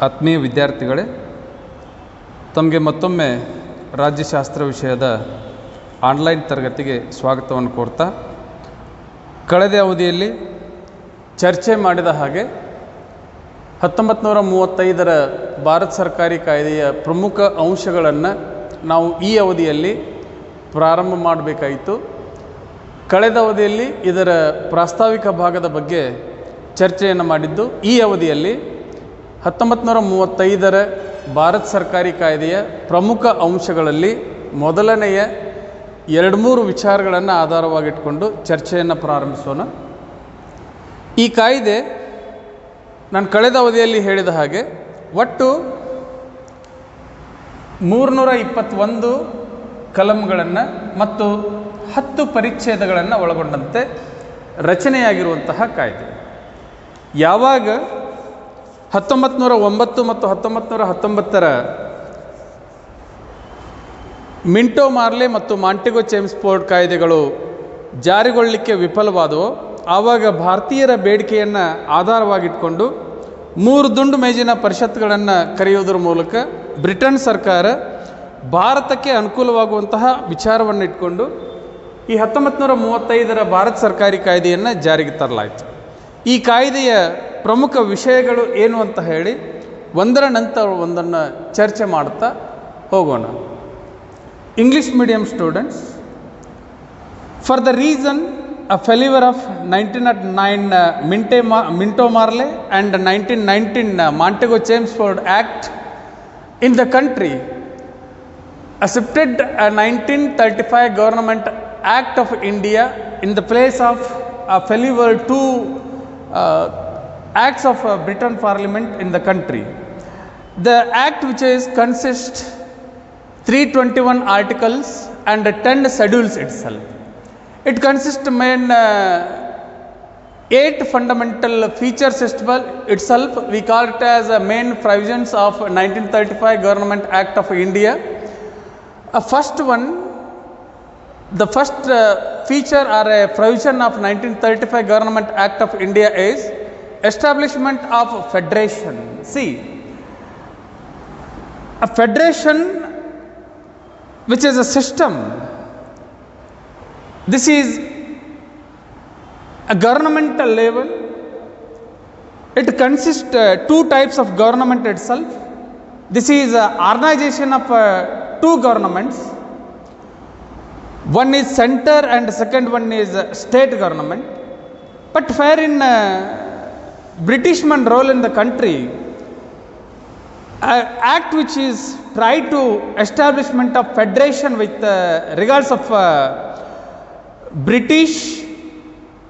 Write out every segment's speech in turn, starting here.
ಆತ್ಮೀಯ ವಿದ್ಯಾರ್ಥಿಗಳೇ, ತಮಗೆ ಮತ್ತೊಮ್ಮೆ ರಾಜ್ಯಶಾಸ್ತ್ರ ವಿಷಯದ ಆನ್ಲೈನ್ ತರಗತಿಗೆ ಸ್ವಾಗತವನ್ನು ಕೋರ್ತಾ, ಕಳೆದ ಅವಧಿಯಲ್ಲಿ ಚರ್ಚೆ ಮಾಡಿದ ಹಾಗೆ 1935ರ ಭಾರತ ಸರ್ಕಾರಿ ಕಾಯ್ದೆಯ ಪ್ರಮುಖ ಅಂಶಗಳನ್ನು ನಾವು ಈ ಅವಧಿಯಲ್ಲಿ ಪ್ರಾರಂಭ ಮಾಡಬೇಕಾಯಿತು. ಕಳೆದ ಅವಧಿಯಲ್ಲಿ ಇದರ ಪ್ರಾಸ್ತಾವಿಕ ಭಾಗದ ಬಗ್ಗೆ ಚರ್ಚೆಯನ್ನು ಮಾಡಿದ್ದು. ಈ ಅವಧಿಯಲ್ಲಿ 1935ರ ಭಾರತ ಸರ್ಕಾರಿ ಕಾಯ್ದೆಯ ಪ್ರಮುಖ ಅಂಶಗಳಲ್ಲಿ ಮೊದಲನೆಯ 2-3 ವಿಚಾರಗಳನ್ನು ಆಧಾರವಾಗಿಟ್ಕೊಂಡು ಚರ್ಚೆಯನ್ನು ಪ್ರಾರಂಭಿಸೋಣ. ಈ ಕಾಯ್ದೆ ನಾನು ಕಳೆದ ಅವಧಿಯಲ್ಲಿ ಹೇಳಿದ ಹಾಗೆ ಒಟ್ಟು 321 ಕಲಂಗಳನ್ನು ಮತ್ತು 10 ಪರಿಚ್ಛೇದಗಳನ್ನು ಒಳಗೊಂಡಂತೆ ರಚನೆಯಾಗಿರುವಂತಹ ಕಾಯ್ದೆ. ಯಾವಾಗ 1909 ಮತ್ತು 1919ರ ಮಿಂಟೋ ಮಾರ್ಲೆ ಮತ್ತು ಮಾಂಟೆಗೊ ಚೇಮ್ಸ್ಫೋರ್ಡ್ ಕಾಯ್ದೆಗಳು ಜಾರಿಗೊಳ್ಳಲಿಕ್ಕೆ ವಿಫಲವಾದವು, ಆವಾಗ ಭಾರತೀಯರ ಬೇಡಿಕೆಯನ್ನು ಆಧಾರವಾಗಿಟ್ಕೊಂಡು 3 ದುಂಡು ಮೇಜಿನ ಪರಿಷತ್ಗಳನ್ನು ಕರೆಯುವುದರ ಮೂಲಕ ಬ್ರಿಟನ್ ಸರ್ಕಾರ ಭಾರತಕ್ಕೆ ಅನುಕೂಲವಾಗುವಂತಹ ವಿಚಾರವನ್ನು ಇಟ್ಕೊಂಡು ಈ 1935ರ ಭಾರತ ಸರ್ಕಾರಿ ಕಾಯ್ದೆಯನ್ನು ಜಾರಿಗೆ ತರಲಾಯಿತು. ಈ ಕಾಯ್ದೆಯ ಪ್ರಮುಖ ವಿಷಯಗಳು ಏನು ಅಂತ ಹೇಳಿ ಒಂದರ ನಂತರ ಒಂದನ್ನು ಚರ್ಚೆ ಮಾಡ್ತಾ ಹೋಗೋಣ. English medium students, for the reason a failure of 1909 Minto Marley and 1919 Montego Chelmsford Act in the country, accepted a 1935 Government Act of India in the place of a failure to acts of Britain Parliament in the country. The act, which is consists 321 articles and 10 schedules itself. It consists main 8 fundamental features itself. We call it as main provisions of 1935 Government Act of India. First one, the first feature or a provision of 1935 Government Act of India is establishment of federation. See, a federation which is a system. This is a governmental level. It consists 2 types of government itself. This is organization of 2 governments. One is center and second one is state government. But where in Britishman role in the country, act which is try to establishment of federation with regards of British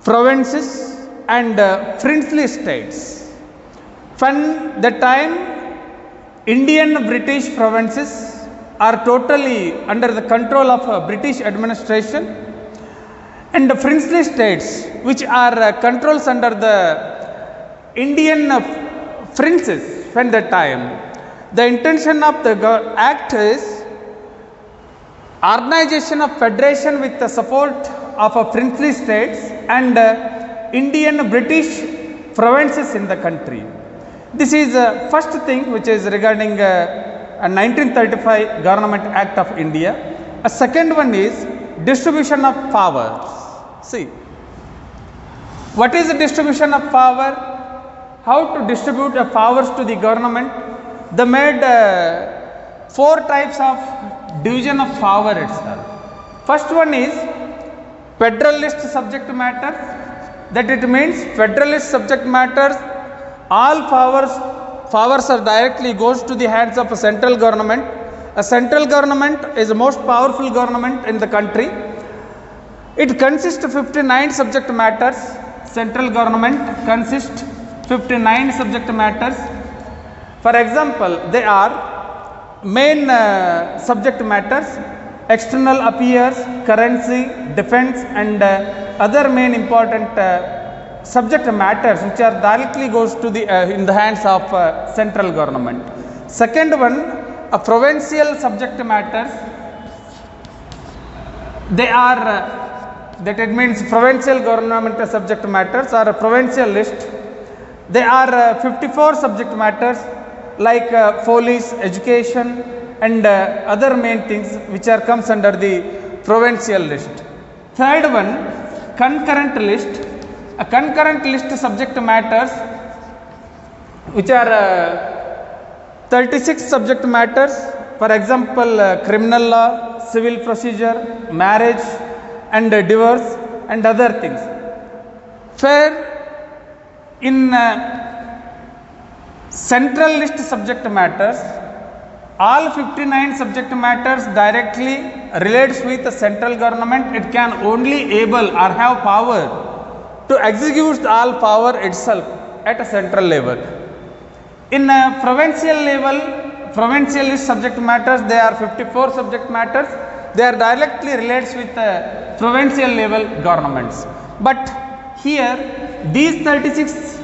provinces and princely states. From the time Indian British provinces are totally under the control of British administration, and the princely states which are controls under the Indian princes. From the time, the intention of the act is organization of federation with the support of a princely states and Indian British provinces in the country. This is first thing which is regarding a 1935 Government Act of India. A second one is distribution of powers. See, what is the distribution of power? How to distribute the powers to the government? They made 4 types of division of power itself. First one is federalist subject matters. That it means federalist subject matters, all powers are directly goes to the hands of a central government. A central government is the most powerful government in the country. It consists of 59 subject matters. Central government consists 59 subject matters. For example, they are main subject matters: external affairs, currency, defense, and other main important subject matters which are directly goes to the in the hands of central government. Second one, a provincial subject matters. They are that it means provincial government subject matters are a provincial list. They are 54 subject matters. like police, education and other main things which are comes under the provincial list. Third one, concurrent list. A concurrent list subject matters which are 36 subject matters, for example criminal law, civil procedure, marriage and divorce and other things. Where in central list subject matters, all 59 subject matters directly relates with the central government. It can only able or have power to execute all power itself at a central level. In provincial level, provincial list subject matters, they are 54 subject matters. They are directly relates with provincial level governments. But here these 36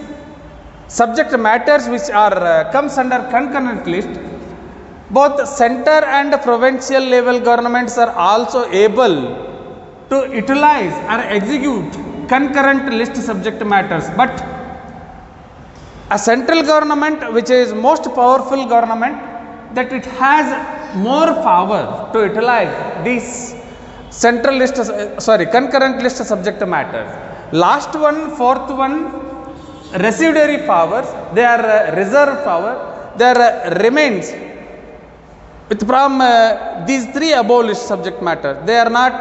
subject matters which are comes under concurrent list, both center and provincial level governments are also able to utilize or execute concurrent list subject matters. But a central government which is most powerful government, that it has more power to utilize these central list concurrent list subject matters. Last one, fourth one, residuary powers, they are reserve power, they are remains with from these three above list subject matter. They are not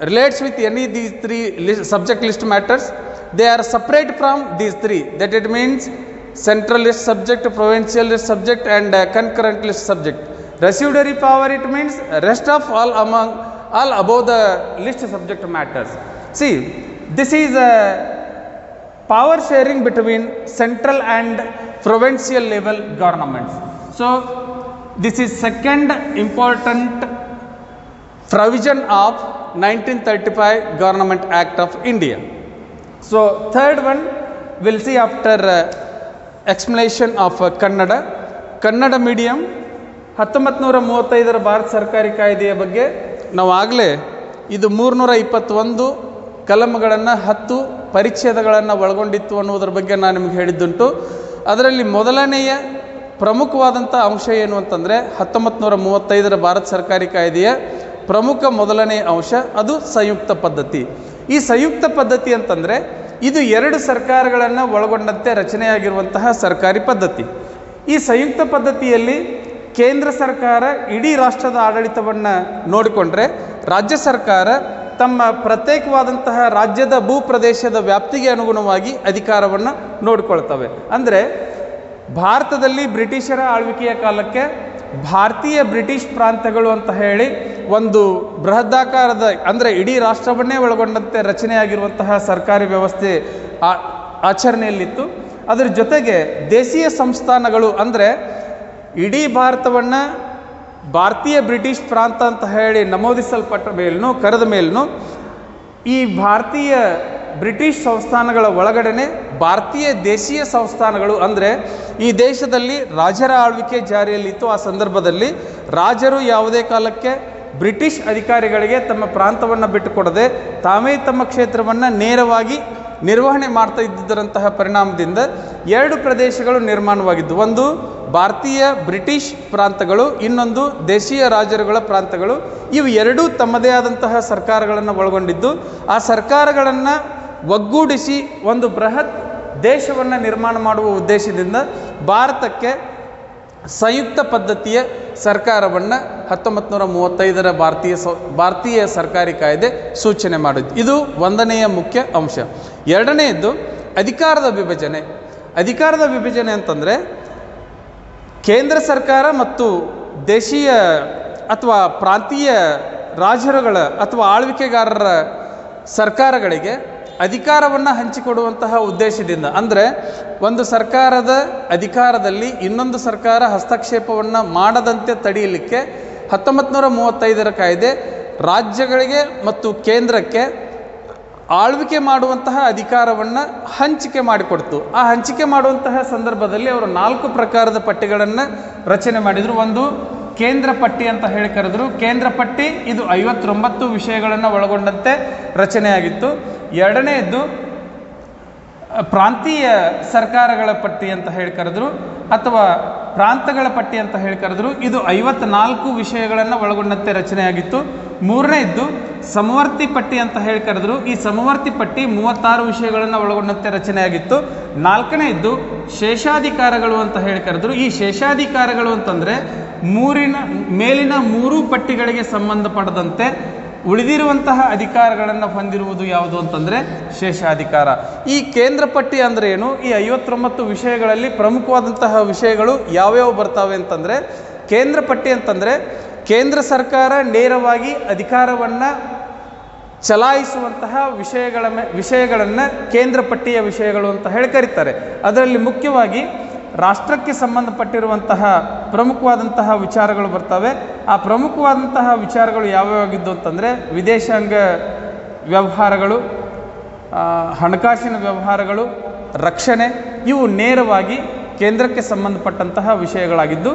relates with any these three subject list matters. They are separate from these three. That it means central list subject, provincial list subject and concurrent list subject. Residuary power, it means rest of all among all above the list subject matters. See, this is a power sharing between central and provincial level governments. So this is second important provision of 1935 Government Act of India. So third one we'll see after explanation of Kannada medium 1935 Bharat ಸರ್ಕಾರಿ ಕಾಯ್ದೆಯ ಬಗ್ಗೆ ನಾವು ಆಗಲೇ ಇದು 321 ಕಲಂಗಳನ್ನು 10 ಪರಿಚ್ಛೇದಗಳನ್ನು ಒಳಗೊಂಡಿತ್ತು ಅನ್ನೋದ್ರ ಬಗ್ಗೆ ನಾನು ನಿಮಗೆ ಹೇಳಿದ್ದುಂಟು. ಅದರಲ್ಲಿ ಮೊದಲನೆಯ ಪ್ರಮುಖವಾದಂಥ ಅಂಶ ಏನು ಅಂತಂದರೆ 1935 ಭಾರತ ಸರ್ಕಾರಿ ಕಾಯ್ದೆಯ ಪ್ರಮುಖ ಮೊದಲನೆಯ ಅಂಶ ಅದು ಸಂಯುಕ್ತ ಪದ್ಧತಿ. ಈ ಸಂಯುಕ್ತ ಪದ್ಧತಿ ಅಂತಂದರೆ ಇದು 2 ಸರ್ಕಾರಗಳನ್ನು ಒಳಗೊಂಡಂತೆ ರಚನೆಯಾಗಿರುವಂತಹ ಸರ್ಕಾರಿ ಪದ್ಧತಿ. ಈ ಸಂಯುಕ್ತ ಪದ್ಧತಿಯಲ್ಲಿ ಕೇಂದ್ರ ಸರ್ಕಾರ ಇಡೀ ರಾಷ್ಟ್ರದ ಆಡಳಿತವನ್ನು ನೋಡಿಕೊಂಡ್ರೆ, ರಾಜ್ಯ ಸರ್ಕಾರ ತಮ್ಮ ಪ್ರತ್ಯೇಕವಾದಂತಹ ರಾಜ್ಯದ ಭೂಪ್ರದೇಶದ ವ್ಯಾಪ್ತಿಗೆ ಅನುಗುಣವಾಗಿ ಅಧಿಕಾರವನ್ನು ನೋಡಿಕೊಳ್ತವೆ. ಅಂದರೆ ಭಾರತದಲ್ಲಿ ಬ್ರಿಟಿಷರ ಆಳ್ವಿಕೆಯ ಕಾಲಕ್ಕೆ ಭಾರತೀಯ ಬ್ರಿಟಿಷ್ ಪ್ರಾಂತ್ಯಗಳು ಅಂತ ಹೇಳಿ ಒಂದು ಬೃಹದಾಕಾರದ, ಅಂದರೆ ಇಡೀ ರಾಷ್ಟ್ರವನ್ನೇ ಒಳಗೊಂಡಂತೆ ರಚನೆಯಾಗಿರುವಂತಹ ಸರ್ಕಾರಿ ವ್ಯವಸ್ಥೆ ಆಚರಣೆಯಲ್ಲಿತ್ತು. ಅದರ ಜೊತೆಗೆ ದೇಶೀಯ ಸಂಸ್ಥಾನಗಳು, ಅಂದರೆ ಇಡೀ ಭಾರತವನ್ನು ಭಾರತೀಯ ಬ್ರಿಟಿಷ್ ಪ್ರಾಂತ ಅಂತ ಹೇಳಿ ನಮೂದಿಸಲ್ಪಟ್ಟ ಮೇಲೂ ಕರೆದ ಮೇಲೂ ಈ ಭಾರತೀಯ ಬ್ರಿಟಿಷ್ ಸಂಸ್ಥಾನಗಳ ಒಳಗಡೆ ಭಾರತೀಯ ದೇಶೀಯ ಸಂಸ್ಥಾನಗಳು, ಅಂದರೆ ಈ ದೇಶದಲ್ಲಿ ರಾಜರ ಆಳ್ವಿಕೆ ಜಾರಿಯಲ್ಲಿತ್ತು. ಆ ಸಂದರ್ಭದಲ್ಲಿ ರಾಜರು ಯಾವುದೇ ಕಾಲಕ್ಕೆ ಬ್ರಿಟಿಷ್ ಅಧಿಕಾರಿಗಳಿಗೆ ತಮ್ಮ ಪ್ರಾಂತವನ್ನು ಬಿಟ್ಟುಕೊಡದೆ ತಾವೇ ತಮ್ಮ ಕ್ಷೇತ್ರವನ್ನು ನೇರವಾಗಿ ನಿರ್ವಹಣೆ ಮಾಡ್ತಾ ಇದ್ದಿದ್ದರಂತಹ ಪರಿಣಾಮದಿಂದ 2 ಪ್ರದೇಶಗಳು ನಿರ್ಮಾಣವಾಗಿದ್ದು, ಒಂದು ಭಾರತೀಯ ಬ್ರಿಟಿಷ್ ಪ್ರಾಂತಗಳು, ಇನ್ನೊಂದು ದೇಶೀಯ ರಾಜರುಗಳ ಪ್ರಾಂತಗಳು. ಇವು ಎರಡೂ ತಮ್ಮದೇ ಆದಂತಹ ಸರ್ಕಾರಗಳನ್ನು ಒಳಗೊಂಡಿದ್ದು, ಆ ಸರ್ಕಾರಗಳನ್ನು ಒಗ್ಗೂಡಿಸಿ ಒಂದು ಬೃಹತ್ ದೇಶವನ್ನು ನಿರ್ಮಾಣ ಮಾಡುವ ಉದ್ದೇಶದಿಂದ ಭಾರತಕ್ಕೆ ಸಂಯುಕ್ತ ಪದ್ಧತಿಯ ಸರ್ಕಾರವನ್ನು 1935 ಭಾರತೀಯ ಸರ್ಕಾರಿ ಕಾಯ್ದೆ ಸೂಚನೆ ಮಾಡಿದ್ದು. ಇದು ಒಂದನೆಯ ಮುಖ್ಯ ಅಂಶ. ಎರಡನೆಯದ್ದು ಅಧಿಕಾರದ ವಿಭಜನೆ. ಅಧಿಕಾರದ ವಿಭಜನೆ ಅಂತಂದರೆ ಕೇಂದ್ರ ಸರ್ಕಾರ ಮತ್ತು ದೇಶೀಯ ಅಥವಾ ಪ್ರಾಂತೀಯ ರಾಜರುಗಳ ಅಥವಾ ಆಳ್ವಿಕೆಗಾರರ ಸರ್ಕಾರಗಳಿಗೆ ಅಧಿಕಾರವನ್ನು ಹಂಚಿಕೊಡುವಂತಹ ಉದ್ದೇಶದಿಂದ, ಅಂದರೆ ಒಂದು ಸರ್ಕಾರದ ಅಧಿಕಾರದಲ್ಲಿ ಇನ್ನೊಂದು ಸರ್ಕಾರ ಹಸ್ತಕ್ಷೇಪವನ್ನು ಮಾಡದಂತೆ ತಡೆಯಲಿಕ್ಕೆ 1935 ಕಾಯ್ದೆ ರಾಜ್ಯಗಳಿಗೆ ಮತ್ತು ಕೇಂದ್ರಕ್ಕೆ ಆಳ್ವಿಕೆ ಮಾಡುವಂತಹ ಅಧಿಕಾರವನ್ನು ಹಂಚಿಕೆ ಮಾಡಿಕೊಡ್ತು. ಆ ಹಂಚಿಕೆ ಮಾಡುವಂತಹ ಸಂದರ್ಭದಲ್ಲಿ ಅವರು 4 ಪ್ರಕಾರದ ಪಟ್ಟಿಗಳನ್ನು ರಚನೆ ಮಾಡಿದರು. ಒಂದು ಕೇಂದ್ರ ಪಟ್ಟಿ ಅಂತ ಹೇಳಿ ಕರೆದರು. ಕೇಂದ್ರ ಪಟ್ಟಿ ಇದು 59 ವಿಷಯಗಳನ್ನು ಒಳಗೊಂಡಂತೆ ರಚನೆಯಾಗಿತ್ತು. ಎರಡನೆಯದ್ದು ಪ್ರಾಂತೀಯ ಸರ್ಕಾರಗಳ ಪಟ್ಟಿ ಅಂತ ಹೇಳಿ ಕರೆದ್ರು ಅಥವಾ ಪ್ರಾಂತಗಳ ಪಟ್ಟಿ ಅಂತ ಹೇಳಿ ಕರೆದ್ರು. ಇದು 54 ವಿಷಯಗಳನ್ನು ಒಳಗೊಂಡಂತೆ ರಚನೆಯಾಗಿತ್ತು. ಮೂರನೇದ್ದು ಸಮವರ್ತಿ ಪಟ್ಟಿ ಅಂತ ಹೇಳಿ ಕರೆದ್ರು. ಈ ಸಮವರ್ತಿ ಪಟ್ಟಿ 36 ವಿಷಯಗಳನ್ನು ಒಳಗೊಂಡಂತೆ ರಚನೆಯಾಗಿತ್ತು. ನಾಲ್ಕನೇದ್ದು ಶೇಷಾಧಿಕಾರಗಳು ಅಂತ ಹೇಳಿ ಕರೆದ್ರು. ಈ ಶೇಷಾಧಿಕಾರಗಳು ಅಂತಂದರೆ ಮೇಲಿನ 3 ಪಟ್ಟಿಗಳಿಗೆ ಸಂಬಂಧಪಡದಂತೆ ಉಳಿದಿರುವಂತಹ ಅಧಿಕಾರಗಳನ್ನು ಹೊಂದಿರುವುದು ಯಾವುದು ಅಂತಂದರೆ ಶೇಷಾಧಿಕಾರ. ಈ ಕೇಂದ್ರ ಪಟ್ಟಿ ಅಂದರೆ ಏನು? ಈ 59 ವಿಷಯಗಳಲ್ಲಿ ಪ್ರಮುಖವಾದಂತಹ ವಿಷಯಗಳು ಯಾವ್ಯಾವ ಬರ್ತವೆ ಅಂತಂದರೆ, ಕೇಂದ್ರ ಪಟ್ಟಿ ಅಂತಂದರೆ ಕೇಂದ್ರ ಸರ್ಕಾರ ನೇರವಾಗಿ ಅಧಿಕಾರವನ್ನು ಚಲಾಯಿಸುವಂತಹ ವಿಷಯಗಳನ್ನು ಕೇಂದ್ರ ಪಟ್ಟಿಯ ವಿಷಯಗಳು ಅಂತ ಹೇಳಿ ಕರೀತಾರೆ. ಅದರಲ್ಲಿ ಮುಖ್ಯವಾಗಿ ರಾಷ್ಟ್ರಕ್ಕೆ ಸಂಬಂಧಪಟ್ಟಿರುವಂತಹ ಪ್ರಮುಖವಾದಂತಹ ವಿಚಾರಗಳು ಬರ್ತವೆ. ಆ ಪ್ರಮುಖವಾದಂತಹ ವಿಚಾರಗಳು ಯಾವ್ಯಾವಾಗಿದ್ದು ಅಂತಂದರೆ ವಿದೇಶಾಂಗ ವ್ಯವಹಾರಗಳು, ಹಣಕಾಸಿನ ವ್ಯವಹಾರಗಳು, ರಕ್ಷಣೆ, ಇವು ನೇರವಾಗಿ ಕೇಂದ್ರಕ್ಕೆ ಸಂಬಂಧಪಟ್ಟಂತಹ ವಿಷಯಗಳಾಗಿದ್ದು.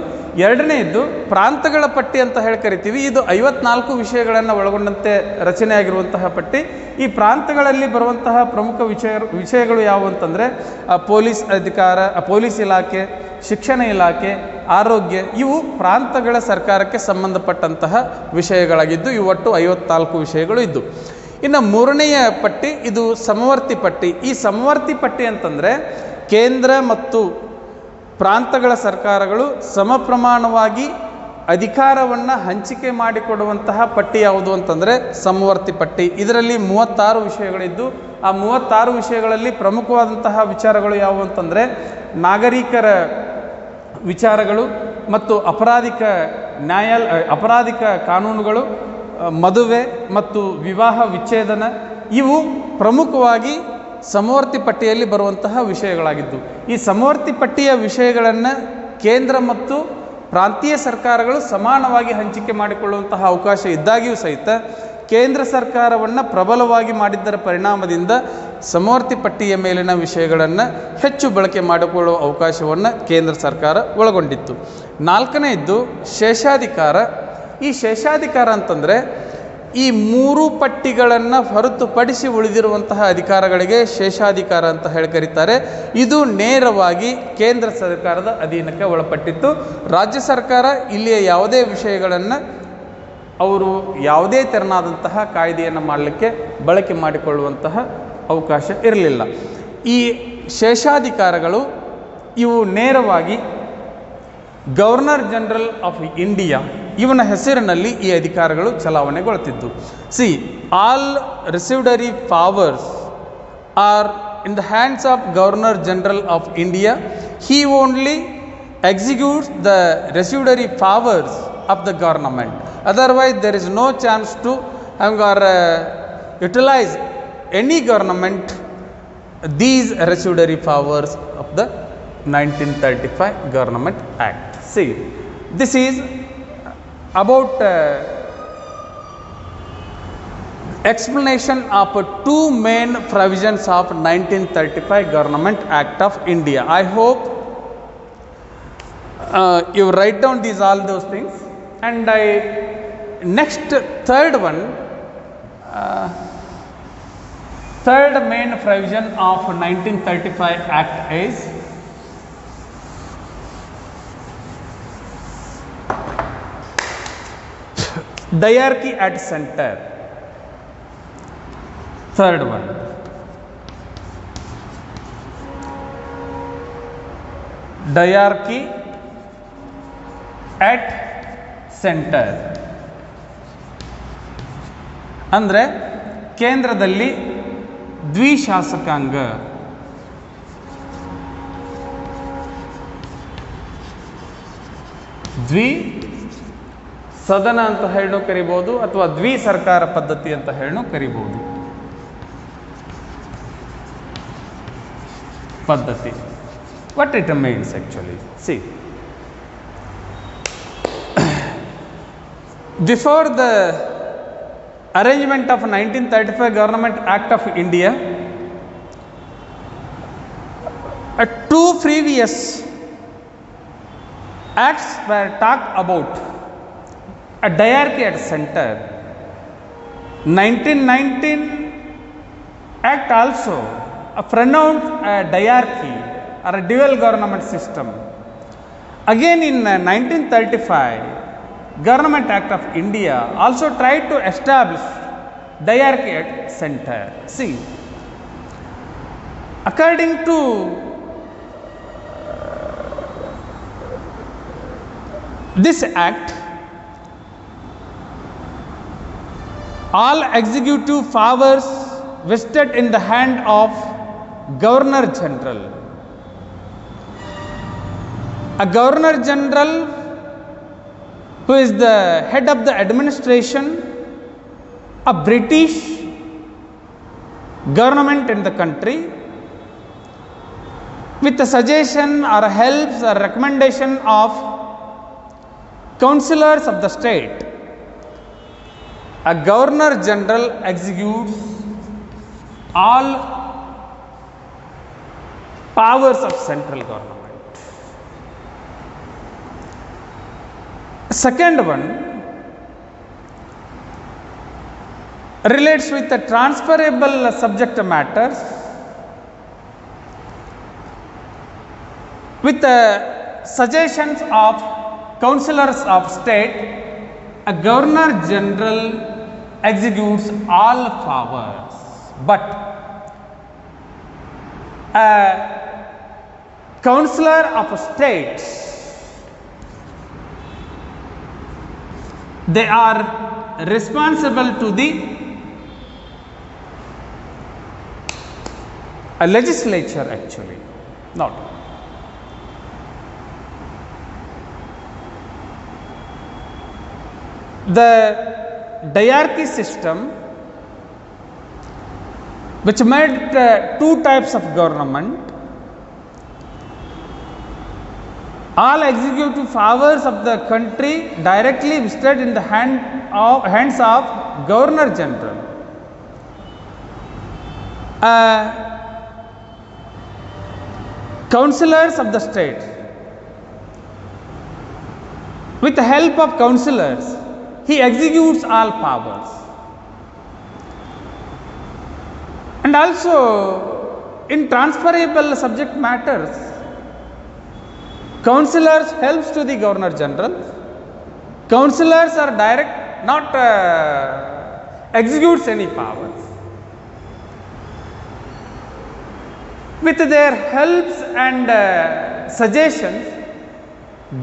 ಎರಡನೆಯದ್ದು ಪ್ರಾಂತಗಳ ಪಟ್ಟಿ ಅಂತ ಹೇಳಿ ಕರಿತೀವಿ. ಇದು 54 ವಿಷಯಗಳನ್ನು ಒಳಗೊಂಡಂತೆ ರಚನೆಯಾಗಿರುವಂತಹ ಪಟ್ಟಿ. ಈ ಪ್ರಾಂತಗಳಲ್ಲಿ ಬರುವಂತಹ ಪ್ರಮುಖ ವಿಷಯಗಳು ಯಾವುವು ಅಂತಂದರೆ ಪೊಲೀಸ್ ಅಧಿಕಾರ, ಪೊಲೀಸ್ ಇಲಾಖೆ, ಶಿಕ್ಷಣ ಇಲಾಖೆ, ಆರೋಗ್ಯ, ಇವು ಪ್ರಾಂತಗಳ ಸರ್ಕಾರಕ್ಕೆ ಸಂಬಂಧಪಟ್ಟಂತಹ ವಿಷಯಗಳಾಗಿದ್ದು. ಇವು ಒಟ್ಟು 54 ವಿಷಯಗಳು ಇದ್ದು. ಇನ್ನು ಮೂರನೆಯ ಪಟ್ಟಿ ಇದು ಸಮವರ್ತಿ ಪಟ್ಟಿ. ಈ ಸಮವರ್ತಿ ಪಟ್ಟಿ ಅಂತಂದರೆ ಕೇಂದ್ರ ಮತ್ತು ಪ್ರಾಂತಗಳ ಸರ್ಕಾರಗಳು ಸಮ ಪ್ರಮಾಣವಾಗಿ ಅಧಿಕಾರವನ್ನು ಹಂಚಿಕೆ ಮಾಡಿಕೊಡುವಂತಹ ಪಟ್ಟಿ ಯಾವುದು ಅಂತಂದರೆ ಸಮವರ್ತಿ ಪಟ್ಟಿ. ಇದರಲ್ಲಿ 36 ವಿಷಯಗಳಿದ್ದು ಆ 36 ವಿಷಯಗಳಲ್ಲಿ ಪ್ರಮುಖವಾದಂತಹ ವಿಚಾರಗಳು ಯಾವುವು ಅಂತಂದರೆ ನಾಗರಿಕರ ವಿಚಾರಗಳು ಮತ್ತು ಅಪರಾಧಿಕ ಕಾನೂನುಗಳು, ಮದುವೆ ಮತ್ತು ವಿವಾಹ ವಿಚ್ಛೇದನ, ಇವು ಪ್ರಮುಖವಾಗಿ ಸಮವರ್ತಿ ಪಟ್ಟಿಯಲ್ಲಿ ಬರುವಂತಹ ವಿಷಯಗಳಾಗಿದ್ದು. ಈ ಸಮವರ್ತಿ ಪಟ್ಟಿಯ ವಿಷಯಗಳನ್ನು ಕೇಂದ್ರ ಮತ್ತು ಪ್ರಾಂತೀಯ ಸರ್ಕಾರಗಳು ಸಮಾನವಾಗಿ ಹಂಚಿಕೆ ಮಾಡಿಕೊಳ್ಳುವಂತಹ ಅವಕಾಶ ಇದ್ದಾಗಿಯೂ ಸಹಿತ ಕೇಂದ್ರ ಸರ್ಕಾರವನ್ನು ಪ್ರಬಲವಾಗಿ ಮಾಡಿದ್ದರ ಪರಿಣಾಮದಿಂದ ಸಮವರ್ತಿ ಪಟ್ಟಿಯ ಮೇಲಿನ ವಿಷಯಗಳನ್ನು ಹೆಚ್ಚು ಬಳಕೆ ಮಾಡಿಕೊಳ್ಳುವ ಅವಕಾಶವನ್ನು ಕೇಂದ್ರ ಸರ್ಕಾರ ಒಳಗೊಂಡಿತ್ತು. ನಾಲ್ಕನೆಯದ್ದು ಶೇಷಾಧಿಕಾರ. ಈ ಶೇಷಾಧಿಕಾರ ಅಂತಂದರೆ ಈ 3 ಪಟ್ಟಿಗಳನ್ನು ಹೊರತುಪಡಿಸಿ ಉಳಿದಿರುವಂತಹ ಅಧಿಕಾರಗಳಿಗೆ ಶೇಷಾಧಿಕಾರ ಅಂತ ಹೇಳಿ ಕರೀತಾರೆ. ಇದು ನೇರವಾಗಿ ಕೇಂದ್ರ ಸರ್ಕಾರದ ಅಧೀನಕ್ಕೆ ಒಳಪಟ್ಟಿತ್ತು. ರಾಜ್ಯ ಸರ್ಕಾರ ಇಲ್ಲಿಯ ಯಾವುದೇ ವಿಷಯಗಳನ್ನು ಅವರು ಯಾವುದೇ ತೆರನಾದಂತಹ ಕಾಯ್ದೆಯನ್ನು ಮಾಡಲಿಕ್ಕೆ ಬಳಕೆ ಮಾಡಿಕೊಳ್ಳುವಂತಹ ಅವಕಾಶ ಇರಲಿಲ್ಲ. ಈ ಶೇಷಾಧಿಕಾರಗಳು ಇವು ನೇರವಾಗಿ ಗವರ್ನರ್ ಜನರಲ್ ಆಫ್ ಇಂಡಿಯಾ ಇವನ ಹೆಸರಿನಲ್ಲಿ ಈ ಅಧಿಕಾರಗಳು ಚಲಾವಣೆಗೊಳ್ಳುತ್ತಿದ್ದು. All residuary powers are in the hands of governor general of India. He only executes the residuary powers of the government. Otherwise, there is no chance to utilize any government these residuary powers of the 1935 Government Act. See, this is about explanation of 2 main provisions of 1935 Government Act of India. I hope you write down all those things. And next third main provision of 1935 Act is diarchy at center. Third one, diarchy at centre. ಅಂದರೆ ಕೇಂದ್ರದಲ್ಲಿ ದ್ವಿಶಾಸಕಾಂಗ, ಸದನ ಅಂತ ಹೇಳೋ ಕರಿಬಹುದು ಅಥವಾ ದ್ವಿ ಸರ್ಕಾರ ಪದ್ಧತಿ ಅಂತ ಹೇಳೋ ಕರಿಬಹುದು. ಪದ್ಧತಿ, what it means actually. See, before the arrangement of 1935 Government Act of India, 2 previous acts were talked about a diarchy at center. 1919 Act also a pronounced diarchy or a dual government system. Again in 1935, Government Act of India also tried to establish diarchy at center. See, according to this act, all executive powers vested in the hand of Governor General. A Governor General who is the head of the administration, a British government in the country, with the suggestion or helps or recommendation of councillors of the state, a Governor General executes all powers of central government. Second one relates with the transferable subject matters with the suggestions of councillors of state. A Governor General executes all powers, but a councillor of state, they are responsible to the legislature actually, not. The diarchy system, which made two types of government, all executive powers of the country directly vested in the hands of Governor General. Councillors of the state, with the help of councillors, he executes all powers. And also in transferable subject matters, councillors helps to the Governor General. Councillors are direct, not executes any powers. With their helps and suggestions,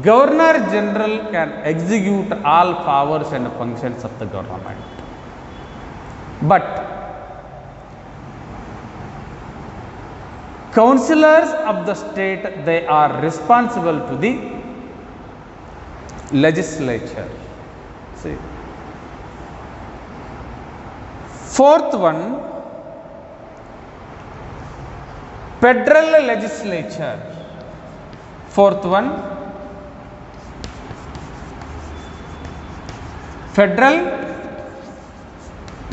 Governor General can execute all powers and functions of the government. But councillors of the state, they are responsible to the legislature. See. Fourth one, federal legislature. Fourth one, federal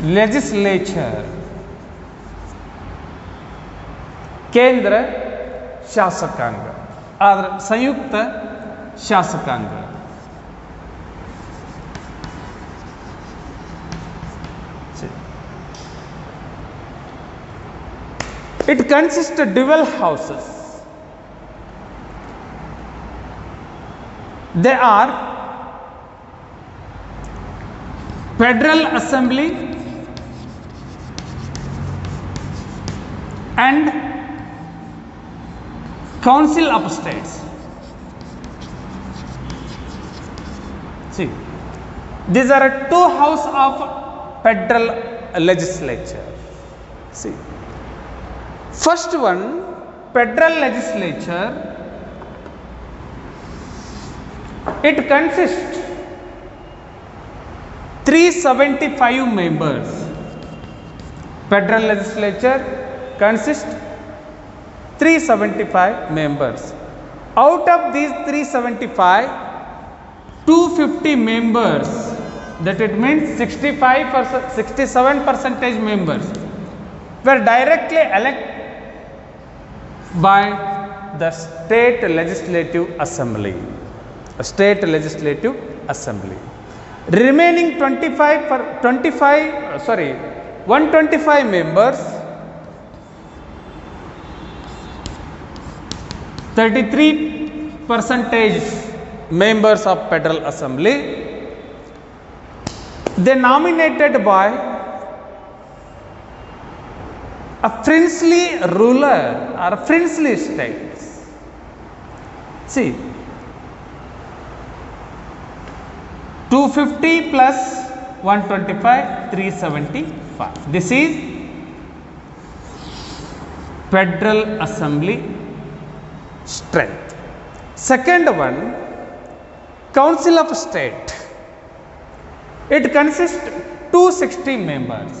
legislature. केंद्र शासकांग आदर संयुक्त शासकांग. It consists of dual houses. They are Federal Assembly and Council of States. See, these are two houses of federal legislature. See, first one, federal legislature, it consists 375 members. Federal legislature consists 375 members. Out of these 375, 250 members, that it means 67% members were directly elected by the state legislative assembly. Remaining 125 members 33% members of Federal Assembly, they nominated by a princely ruler or princely states. See, 250 plus 125, 375. This is Federal Assembly strength. Second one, Council of State. It consists 260 members.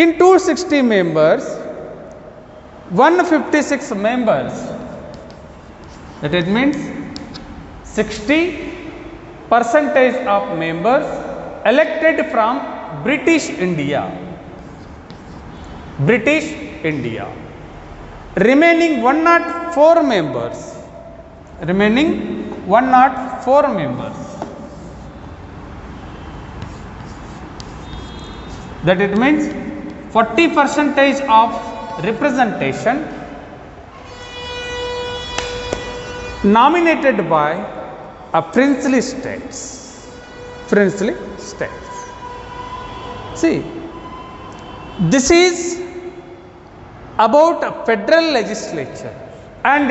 In 260 members, 156 members, that it means 60% of members elected from British India. British India. Remaining 104 members. Remaining 104 members. That it means 40% of representation nominated by a princely states. Princely states. See, this is about a federal legislature and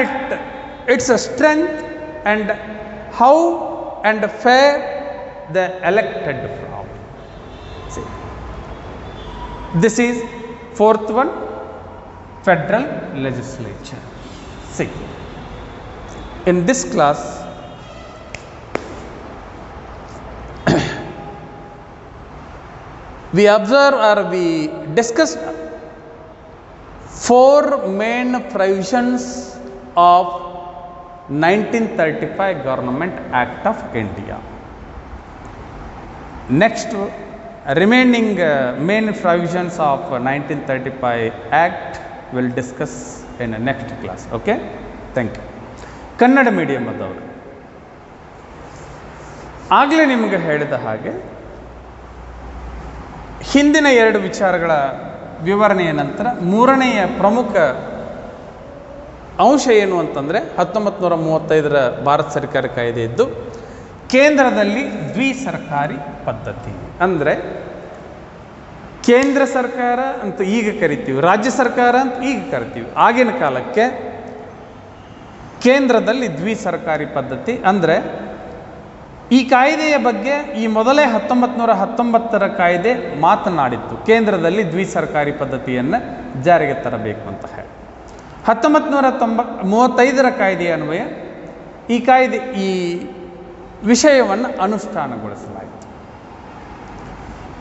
its strength and how and where they elected from. See, this is fourth one, federal legislature. See, in this class we observe or we discussed 4 main provisions of 1935 Government Act of India. Next, remaining main provisions of 1935 Act will discuss in the next class. Okay? Thank you. Kannada medium ಆದವರು ಆಗಲೇ ನಿಮಗೆ ಹೇಳಿದ ಹಾಗೆ ಹಿಂದಿನ 2 ವಿಚಾರಗಳ ವಿವರಣೆಯ ನಂತರ ಮೂರನೆಯ ಪ್ರಮುಖ ಅಂಶ ಏನು ಅಂತಂದರೆ 1935ರ ಭಾರತ ಸರ್ಕಾರ ಕಾಯ್ದೆ ಇದ್ದು ಕೇಂದ್ರದಲ್ಲಿ ದ್ವಿಸರ್ಕಾರಿ ಪದ್ಧತಿ. ಅಂದರೆ ಕೇಂದ್ರ ಸರ್ಕಾರ ಅಂತ ಈಗ ಕರಿತೀವಿ, ರಾಜ್ಯ ಸರ್ಕಾರ ಅಂತ ಈಗ ಕರಿತೀವಿ. ಆಗಿನ ಕಾಲಕ್ಕೆ ಕೇಂದ್ರದಲ್ಲಿ ದ್ವಿಸರ್ಕಾರಿ ಪದ್ಧತಿ. ಅಂದರೆ ಈ ಕಾಯ್ದೆಯ ಬಗ್ಗೆ ಈ ಮೊದಲೇ 1919ರ ಕಾಯ್ದೆ ಮಾತನಾಡಿತ್ತು, ಕೇಂದ್ರದಲ್ಲಿ ದ್ವಿಸರ್ಕಾರಿ ಪದ್ಧತಿಯನ್ನು ಜಾರಿಗೆ ತರಬೇಕು ಅಂತ ಹೇಳಿ. 1935ರ ಕಾಯ್ದೆಯ ಅನ್ವಯ ಈ ವಿಷಯವನ್ನು ಅನುಷ್ಠಾನಗೊಳಿಸಲಾಯಿತು.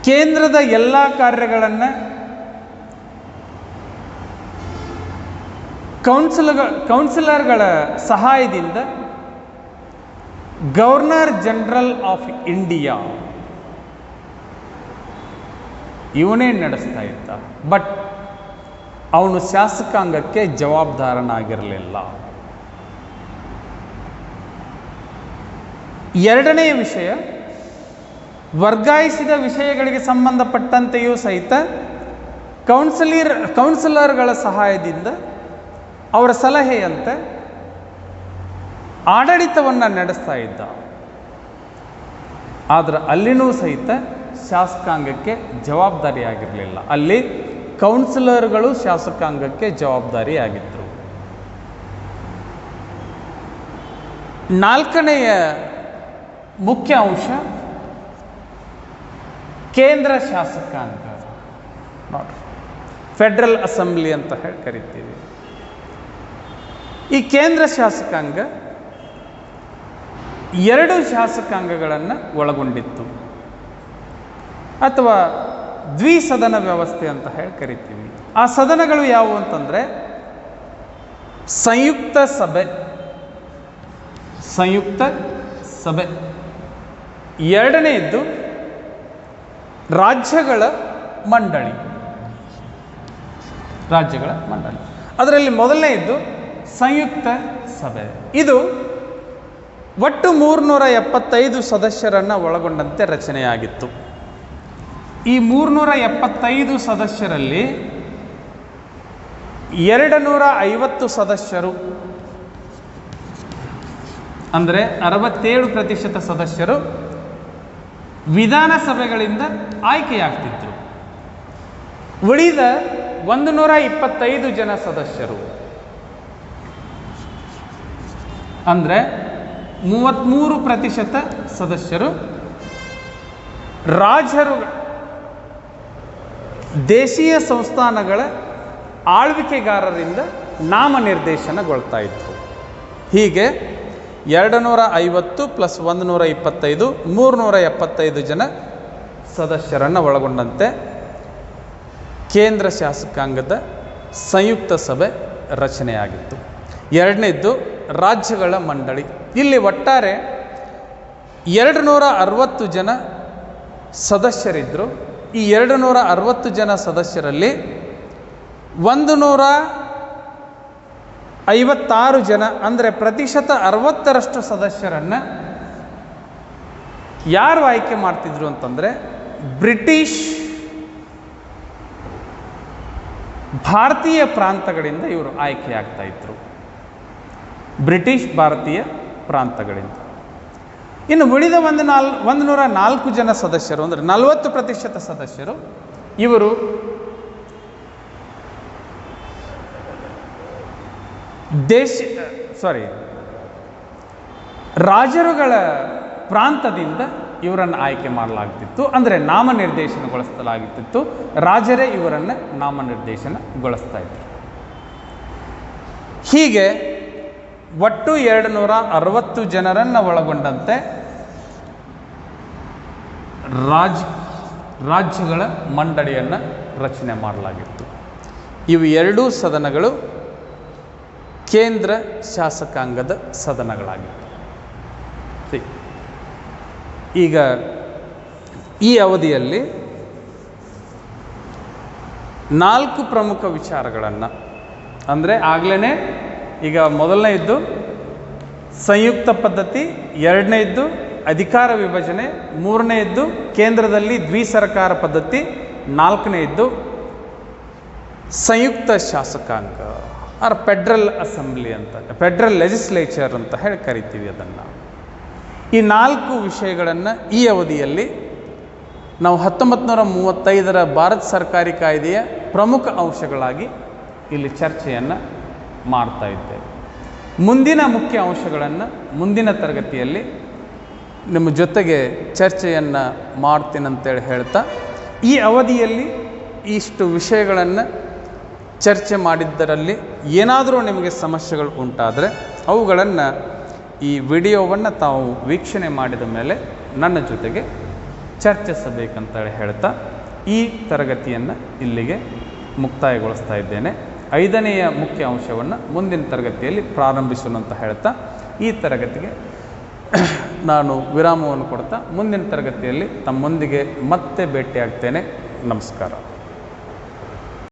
ಕೇಂದ್ರದ ಎಲ್ಲ ಕಾರ್ಯಗಳನ್ನು ಕೌನ್ಸಿಲರ್ಗಳ ಸಹಾಯದಿಂದ ಗವರ್ನರ್ ಜನರಲ್ ಆಫ್ ಇಂಡಿಯಾ ಇವನೇ ನಡೆಸ್ತಾ ಇದ್ದ. ಬಟ್ ಅವನು ಶಾಸಕಾಂಗಕ್ಕೆ ಜವಾಬ್ದಾರನಾಗಿರಲಿಲ್ಲ. ಎರಡನೆಯ ವಿಷಯ, ವರ್ಗಾಯಿಸಿದ ವಿಷಯಗಳಿಗೆ ಸಂಬಂಧಪಟ್ಟಂತೆಯೂ ಸಹಿತ ಕೌನ್ಸಿಲರ್ಗಳ ಸಹಾಯದಿಂದ ಅವರ ಸಲಹೆಯಂತೆ ಆಡಳಿತವನ್ನು ನಡೆಸ್ತಾ ಇದ್ದ. ಆದರೆ ಅಲ್ಲಿನೂ ಸಹಿತ ಶಾಸಕಾಂಗಕ್ಕೆ ಜವಾಬ್ದಾರಿಯಾಗಿರಲಿಲ್ಲ. ಅಲ್ಲಿ ಕೌನ್ಸಿಲರ್ಗಳು ಶಾಸಕಾಂಗಕ್ಕೆ ಜವಾಬ್ದಾರಿಯಾಗಿದ್ದರು. ನಾಲ್ಕನೆಯ ಮುಖ್ಯ ಅಂಶ ಕೇಂದ್ರ ಶಾಸಕಾಂಗ, ಫೆಡರಲ್ ಅಸೆಂಬ್ಲಿ ಅಂತ ಹೇಳಿ ಕರಿತೀವಿ. ಈ ಕೇಂದ್ರ ಶಾಸಕಾಂಗ 2 ಶಾಸಕಾಂಗಗಳನ್ನು ಒಳಗೊಂಡಿತ್ತು, ಅಥವಾ ದ್ವಿಸದನ ವ್ಯವಸ್ಥೆ ಅಂತ ಹೇಳಿ ಕರಿತೀವಿ. ಆ ಸದನಗಳು ಯಾವುವು ಅಂತಂದರೆ ಸಂಯುಕ್ತ ಸಭೆ. ಎರಡನೆಯದ್ದು ರಾಜ್ಯಗಳ ಮಂಡಳಿ. ಅದರಲ್ಲಿ ಮೊದಲನೆಯದ್ದು ಸಂಯುಕ್ತ ಸಭೆ. ಇದು ಒಟ್ಟು 375 ಸದಸ್ಯರನ್ನು ಒಳಗೊಂಡಂತೆ ರಚನೆಯಾಗಿತ್ತು. ಈ 375 ಸದಸ್ಯರಲ್ಲಿ 250 ಸದಸ್ಯರು ಅಂದರೆ 67% ಸದಸ್ಯರು ವಿಧಾನಸಭೆಗಳಿಂದ ಆಯ್ಕೆಯಾಗ್ತಿದ್ರು. ಉಳಿದ 125 ಜನ ಸದಸ್ಯರು ಅಂದರೆ 33% ಸದಸ್ಯರು ರಾಜರು ದೇಶೀಯ ಸಂಸ್ಥಾನಗಳ ಆಳ್ವಿಕೆಗಾರರಿಂದ ನಾಮನಿರ್ದೇಶನಗೊಳ್ತಾ ಇದ್ರು. ಹೀಗೆ 250 + 125 375 ಜನ ಸದಸ್ಯರನ್ನು ಒಳಗೊಂಡಂತೆ ಕೇಂದ್ರ ಶಾಸಕಾಂಗದ ಸಂಯುಕ್ತ ಸಭೆ ರಚನೆಯಾಗಿತ್ತು. ಎರಡನೇದ್ದು ರಾಜ್ಯಗಳ ಮಂಡಳಿ. ಇಲ್ಲಿ ಒಟ್ಟಾರೆ 260 ಜನ ಸದಸ್ಯರಿದ್ದರು. ಈ 260 ಜನ ಸದಸ್ಯರಲ್ಲಿ 156 ಜನ ಅಂದರೆ ಪ್ರತಿಶತ 60ರಷ್ಟು ಸದಸ್ಯರನ್ನು ಯಾರು ಆಯ್ಕೆ ಮಾಡ್ತಿದ್ರು ಅಂತಂದರೆ ಬ್ರಿಟಿಷ್ ಭಾರತೀಯ ಪ್ರಾಂತಗಳಿಂದ ಇವರು ಆಯ್ಕೆಯಾಗ್ತಾ ಇದ್ರು. ಬ್ರಿಟಿಷ್ ಭಾರತೀಯ ಪ್ರಾಂತಗಳಿಂದ. ಇನ್ನು ಉಳಿದ 104 ಜನ ಸದಸ್ಯರು ಅಂದರೆ 40% ಸದಸ್ಯರು ಇವರು ರಾಜರುಗಳ ಪ್ರಾಂತದಿಂದ ಇವರನ್ನು ಆಯ್ಕೆ ಮಾಡಲಾಗ್ತಿತ್ತು. ಅಂದರೆ ನಾಮನಿರ್ದೇಶನಗೊಳಿಸಲಾಗುತ್ತಿತ್ತು. ರಾಜರೇ ಇವರನ್ನು ನಾಮನಿರ್ದೇಶನಗೊಳಿಸ್ತಾ ಇದ್ರು. ಹೀಗೆ ಒಟ್ಟು 260 ಜನರನ್ನು ಒಳಗೊಂಡಂತೆ ರಾಜ್ಯಗಳ ಮಂಡಳಿಯನ್ನು ರಚನೆ ಮಾಡಲಾಗಿತ್ತು. ಇವು ಎರಡೂ ಸದನಗಳು ಕೇಂದ್ರ ಶಾಸಕಾಂಗದ ಸದನಗಳಾಗಿತ್ತು. ಈಗ ಈ ಅವಧಿಯಲ್ಲಿ 4 ಪ್ರಮುಖ ವಿಚಾರಗಳನ್ನು ಅಂದರೆ ಆಗಲೇ ಈಗ ಮೊದಲನೆಯದ್ದು ಸಂಯುಕ್ತ ಪದ್ಧತಿ, ಎರಡನೆಯದ್ದು ಅಧಿಕಾರ ವಿಭಜನೆ, ಮೂರನೆಯದ್ದು ಕೇಂದ್ರದಲ್ಲಿ ದ್ವಿಸರ್ಕಾರ ಪದ್ಧತಿ, ನಾಲ್ಕನೆಯದ್ದು ಸಂಯುಕ್ತ ಶಾಸಕಾಂಗ ಆರ್ ಫೆಡ್ರಲ್ ಅಸೆಂಬ್ಲಿ ಅಂತ, ಫೆಡ್ರಲ್ ಲೆಜಿಸ್ಲೇಚರ್ ಅಂತ ಹೇಳಿ ಕರಿತೀವಿ ಅದನ್ನು. ಈ 4 ವಿಷಯಗಳನ್ನು ಈ ಅವಧಿಯಲ್ಲಿ ನಾವು 1935ರ ಭಾರತ ಸರ್ಕಾರಿ ಕಾಯ್ದೆಯ ಪ್ರಮುಖ ಅಂಶಗಳಾಗಿ ಇಲ್ಲಿ ಚರ್ಚೆಯನ್ನು ಮಾಡ್ತಾ ಇದ್ದೇವೆ. ಮುಂದಿನ ಮುಖ್ಯ ಅಂಶಗಳನ್ನು ಮುಂದಿನ ತರಗತಿಯಲ್ಲಿ ನಿಮ್ಮ ಜೊತೆಗೆ ಚರ್ಚೆಯನ್ನು ಮಾಡ್ತೀನಂತೇಳಿ ಹೇಳ್ತಾ, ಈ ಅವಧಿಯಲ್ಲಿ ಇಷ್ಟು ವಿಷಯಗಳನ್ನು ಚರ್ಚೆ ಮಾಡಿದ್ದರಲ್ಲಿ ಏನಾದರೂ ನಿಮಗೆ ಸಮಸ್ಯೆಗಳು ಉಂಟಾದರೆ ಅವುಗಳನ್ನು ಈ ವಿಡಿಯೋವನ್ನು ತಾವು ವೀಕ್ಷಣೆ ಮಾಡಿದ ಮೇಲೆ ನನ್ನ ಜೊತೆಗೆ ಚರ್ಚಿಸಬೇಕಂತೇಳಿ ಹೇಳ್ತಾ ಈ ತರಗತಿಯನ್ನು ಇಲ್ಲಿಗೆ ಮುಕ್ತಾಯಗೊಳಿಸ್ತಾ ಇದ್ದೇನೆ. 5ನೆಯ ಮುಖ್ಯ ಅಂಶವನ್ನು ಮುಂದಿನ ತರಗತಿಯಲ್ಲಿ ಪ್ರಾರಂಭಿಸೋಣ ಅಂತ ಹೇಳ್ತಾ ಈ ತರಗತಿಗೆ ನಾನು ವಿರಾಮವನ್ನು ಕೊಡ್ತಾ ಮುಂದಿನ ತರಗತಿಯಲ್ಲಿ ತಮ್ಮೊಂದಿಗೆ ಮತ್ತೆ ಭೇಟಿಯಾಗ್ತೇನೆ. ನಮಸ್ಕಾರ.